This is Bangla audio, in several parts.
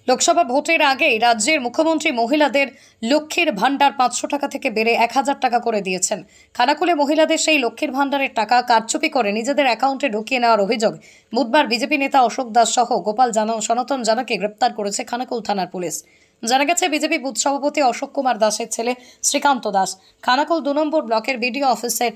লোকসভা ভোটের আগেই রাজ্যের মুখ্যমন্ত্রী মহিলাদের লক্ষ্মীর ভান্ডার 500 টাকা থেকে বেড়ে 1000 টাকা করে দিয়েছেন। খানাকুলে মহিলাদের সেই লক্ষ্মীর ভান্ডারের টাকা কারচুপি করে নিজেদের অ্যাকাউন্টে ঢুকিয়ে নেওয়ার অভিযোগ বুধবার বিজেপি নেতা অশোক দাস সহ গোপাল সনাতন জানাকে গ্রেপ্তার করেছে খানাকুল থানার পুলিশ। জানা গেছে, বিজেপি বুথ সভাপতি অশোক কুমার দাসের ছেলে শ্রীকান্ত দাস খানাকুল 2 নম্বর ব্লকের বিডিও অফিসের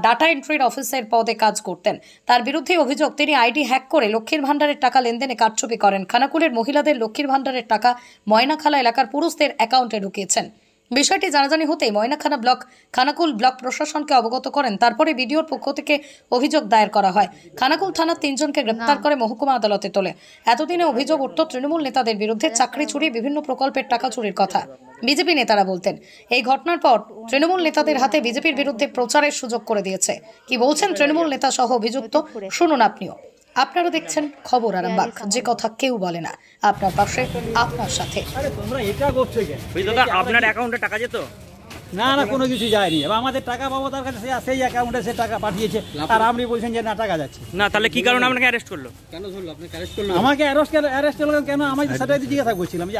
ডাটা এন্ট্রির অফিসের পদে কাজ করতেন। তার বিরুদ্ধে অভিযোগ, তিনি আইডি হ্যাক করে লক্ষ্মীর ভান্ডারের টাকা লেনদেনে কারচুপি করেন। খানাকুলের মহিলাদের লক্ষ্মীর ভান্ডারের টাকা ময়নাখালা এলাকার পুরুষদের অ্যাকাউন্টে ঢুকিয়েছেন। বিষয়টি জানাজানি হতেই ময়নাখানা ব্লক খানাকুল ব্লক প্রশাসনকে অবগত করেন। তারপরে বিডিওর পক্ষ থেকে অভিযোগ দায়ের করা হয়। খানাকুল থানার 3 জনকে গ্রেপ্তার করে মহকুমা আদালতে তোলে। এতদিনে অভিযোগ উঠত তৃণমূল নেতাদের বিরুদ্ধে চাকরি চুরি, বিভিন্ন প্রকল্পের টাকা চুরির কথা। বিজেপি নেতারা বলতেন, এই ঘটনার পর তৃণমূল নেতাদের হাতে বিজেপির বিরুদ্ধে প্রচারের সুযোগ করে দিয়েছে। কি বলছেন তৃণমূল নেতা সহ অভিযুক্ত, শুনুন আপনিও। আপনারা দেখছেন খবর আরামবাগ, যে কথা কেউ বলে না, আপনার পাশে, আপনার সাথে। আপনার অ্যাকাউন্টে টাকা যেত না, না কোনো কিছু যায়নি। এবার আমাদের টাকা পাবো তার কাছে, সেই অ্যাকাউন্টে সে টাকা পাঠিয়েছে, আর আপনি বলছেন যে না টাকা যাচ্ছে না। তাহলে কি কারণে আপনাকে অ্যারেস্ট করলো? কেন ধরলো আপনাকে? আমাকে অ্যারেস্ট করলো কেন? আমি সেটাই জিজ্ঞাসা করছিলাম যে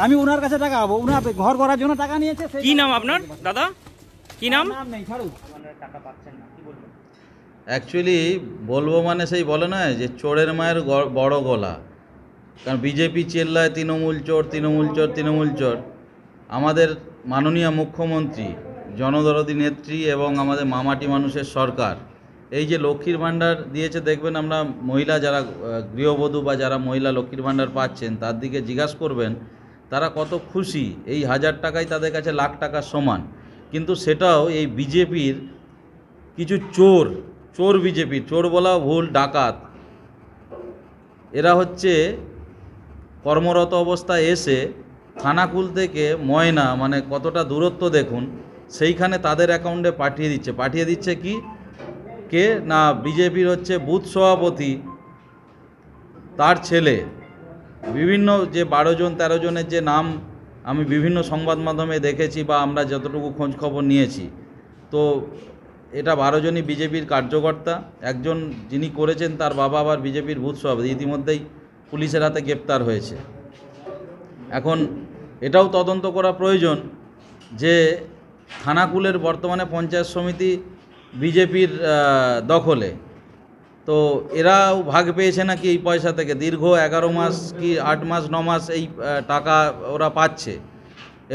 আমি ওনার কাছে টাকা পাবো, ওনার ঘর করার জন্য টাকা নিয়েছে। কি নাম আপনার দাদা? কি নাম? নেই, ছাড়ুন। টাকা পাচ্ছেন না, কি বলবেন? অ্যাকচুয়ালি বলবো মানে সেই বলে না যে চোরের মায়ের বড় গলা। কারণ বিজেপি চেল্লায় তৃণমূল চোর, তৃণমূল চোর, তৃণমূল চোর। আমাদের মাননীয় মুখ্যমন্ত্রী, জনদরদী নেত্রী এবং আমাদের মামাটি মানুষের সরকার এই যে লক্ষ্মীর ভাণ্ডার দিয়েছে, দেখবেন আমরা মহিলা যারা গৃহবধূ বা যারা মহিলা লক্ষ্মীর ভাণ্ডার পাচ্ছেন তার দিকে জিজ্ঞাসা করবেন, তারা কত খুশি। এই 1000 টাকাই তাদের কাছে লাখ টাকার সমান। কিন্তু সেটাও এই বিজেপির কিছু চোর বিজেপির, চোর বলাও ভুল, ডাকাত, এরা হচ্ছে কর্মরত অবস্থায় এসে খানাকুল থেকে ময়না, মানে কতটা দূরত্ব দেখুন, সেইখানে তাদের অ্যাকাউন্টে পাঠিয়ে দিচ্ছে কি কে না, বিজেপির হচ্ছে বুথ সভাপতি, তার ছেলে। বিভিন্ন যে 12 জন 13 জনের যে নাম আমি বিভিন্ন সংবাদ মাধ্যমে দেখেছি বা আমরা যতটুকু খোঁজ খবর নিয়েছি, তো এটা 12 জনই বিজেপির কার্যকর্তা। একজন যিনি করেছেন তার বাবা আবার বিজেপির বুথ সভাপতি, ইতিমধ্যেই পুলিশের হাতে গ্রেপ্তার হয়েছে। এখন এটাও তদন্ত করা প্রয়োজন যে খানাকুলের বর্তমানে পঞ্চায়েত সমিতি বিজেপির দখলে, তো এরাও ভাগ পেয়েছে নাকি এই পয়সা থেকে। দীর্ঘ 11 মাস কি 8 মাস 9 মাস এই টাকা ওরা পাচ্ছে।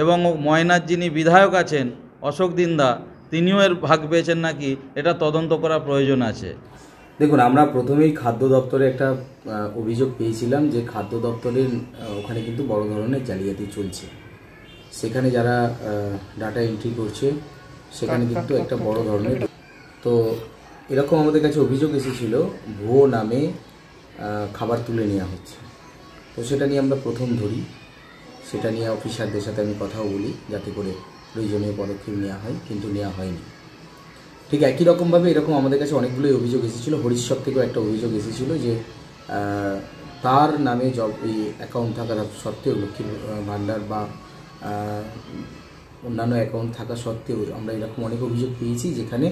এবং ময়নার যিনি বিধায়ক আছেন অশোক দিন্দা, তিনিও এর ভাগ পেয়েছেন নাকি, এটা তদন্ত করা প্রয়োজন আছে। দেখুন, আমরা প্রথমেই খাদ্য দপ্তরে একটা অভিযোগ পেয়েছিলাম যে খাদ্য দপ্তরের ওখানে কিন্তু বড় ধরনের জালিয়াতি চলছে। সেখানে যারা ডাটা এন্ট্রি করছে সেখানে কিন্তু একটা বড় ধরনের, তো এরকম আমাদের কাছে অভিযোগ এসেছিল ভুয়ো নামে খাবার তুলে নেওয়া হচ্ছে। তো সেটা নিয়ে আমরা প্রথম ধরি, সেটা নিয়ে অফিসারদের সাথে আমি কথাও বলি যাতে করে প্রয়োজনীয় পদক্ষেপ নেওয়া হয়, কিন্তু নেওয়া হয়নি। ঠিক একই রকমভাবে এরকম আমাদের কাছে অনেকগুলোই অভিযোগ এসেছিলো। হরিশ্বর থেকেও একটা অভিযোগ এসেছিলো যে তার নামে এই অ্যাকাউন্ট থাকা সত্ত্বেও, লক্ষ্মীর ভাণ্ডার বা অন্যান্য অ্যাকাউন্ট থাকা সত্ত্বেও আমরা এরকম অনেক অভিযোগ পেয়েছি যেখানে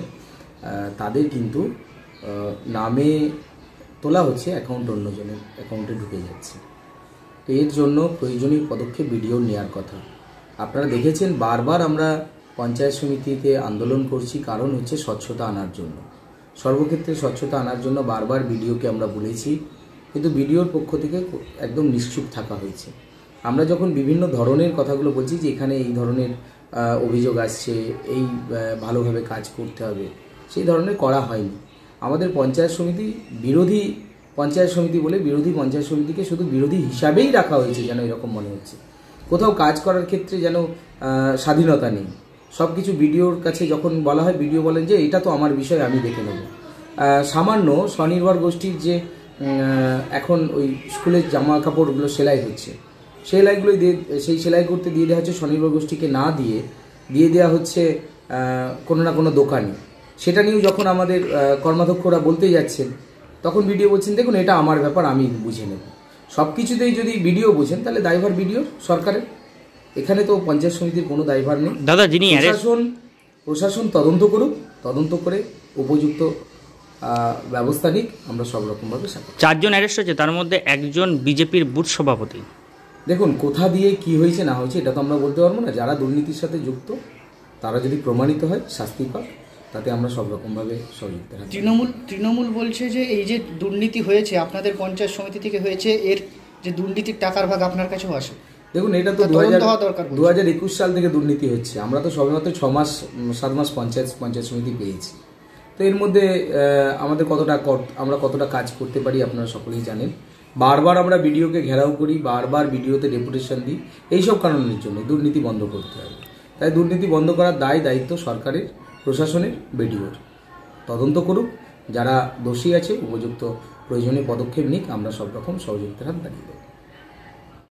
তাদের কিন্তু নামে তোলা হচ্ছে, অ্যাকাউন্ট অন্যজনের অ্যাকাউন্টে ঢুকে যাচ্ছে। তো এর জন্য প্রয়োজনীয় পদক্ষেপ বিডিওর নেওয়ার কথা। আপনারা দেখেছেন বারবার আমরা পঞ্চায়েত সমিতিতে আন্দোলন করছি, কারণ হচ্ছে স্বচ্ছতা আনার জন্য, সর্বক্ষেত্রে স্বচ্ছতা আনার জন্য বারবার বিডিওকে আমরা বলেছি, কিন্তু বিডিওর পক্ষ থেকে একদম নিশ্চুপ থাকা হয়েছে। আমরা যখন বিভিন্ন ধরনের কথাগুলো বলছি যে এখানে এই ধরনের অভিযোগ আসছে, এই ভালোভাবে কাজ করতে হবে, সেই ধরনের করা হয়নি। আমাদের পঞ্চায়েত সমিতি বিরোধী পঞ্চায়েত সমিতি বলে বিরোধী পঞ্চায়েত সমিতিকে শুধু বিরোধী হিসাবেই রাখা হয়েছে, যেন এরকম মনে হচ্ছে। কোথাও কাজ করার ক্ষেত্রে যেন স্বাধীনতা নেই। সব কিছু বিডিওর কাছে যখন বলা হয়, বিডিও বলেন যে এটা তো আমার বিষয়, আমি দেখে নেব। সামান্য স্বনির্ভর গোষ্ঠীর যে এখন ওই স্কুলের জামা কাপড়গুলো সেলাই হচ্ছে, সেলাইগুলো সেই সেলাই করতে দিয়ে দেওয়া হচ্ছে স্বনির্ভর গোষ্ঠীকে না দিয়ে দেওয়া হচ্ছে কোনো না কোনো দোকানে। সেটা নিয়েও যখন আমাদের কর্মাধ্যক্ষরা বলতে যাচ্ছেন, তখন বিডিও বলছেন দেখুন এটা আমার ব্যাপার, আমি বুঝে নেব। সব কিছুতেই যদি বিডিও বুঝেন তাহলে দায়ভার বিডিও সরকারের, এখানে তো পঞ্চায়েত সমিতির কোনো দায়ভার নেই। দাদা, যিনি প্রশাসন তদন্ত করুক, তদন্ত করে উপযুক্ত ব্যবস্থা নিক, আমরা সব রকমভাবে 4 জন অ্যারেস্ট হয়েছে, তার মধ্যে একজন বিজেপির বুথ সভাপতি। দেখুন, কোথা দিয়ে কি হয়েছে না হয়েছে এটা তো আমরা বলতে পারবো না। যারা দুর্নীতির সাথে যুক্ত তারা যদি প্রমাণিত হয় শাস্তি পাক, তাতে আমরা সব রকমভাবে সহযোগিতা রাখবো। তৃণমূল বলছে যে এই যে দুর্নীতি হয়েছে আপনাদের পঞ্চায়েত সমিতি থেকে হয়েছে, এর যে দুর্নীতির টাকার ভাগ আপনার কাছেও আসে। দেখুন, এটা তো তা তদন্ত হওয়া দরকার বলছে। 2021 সাল থেকে দুর্নীতি হচ্ছে। আমরা তো সবেমাত্র 7 মাস পঞ্চায়েত সমিতি পেয়েছি। তো এর মধ্যে আমাদের আমরা কতটা কাজ করতে পারি আপনারা সকলেই জানেন। বারবার আমরা বিডিওকে ঘেরাও করি, বারবার বিডিওতে ডেপুটেশন দিই, এইসব কারণের জন্য দুর্নীতি বন্ধ করতে হবে। তাই দুর্নীতি বন্ধ করার দায়িত্ব সরকারের, প্রশাসনের, বিডিওর। তদন্ত করুক, যারা দোষী আছে উপযুক্ত প্রয়োজনীয় পদক্ষেপ নিক, আমরা সব রকম সহযোগিতার হাত বাড়িয়ে দেব।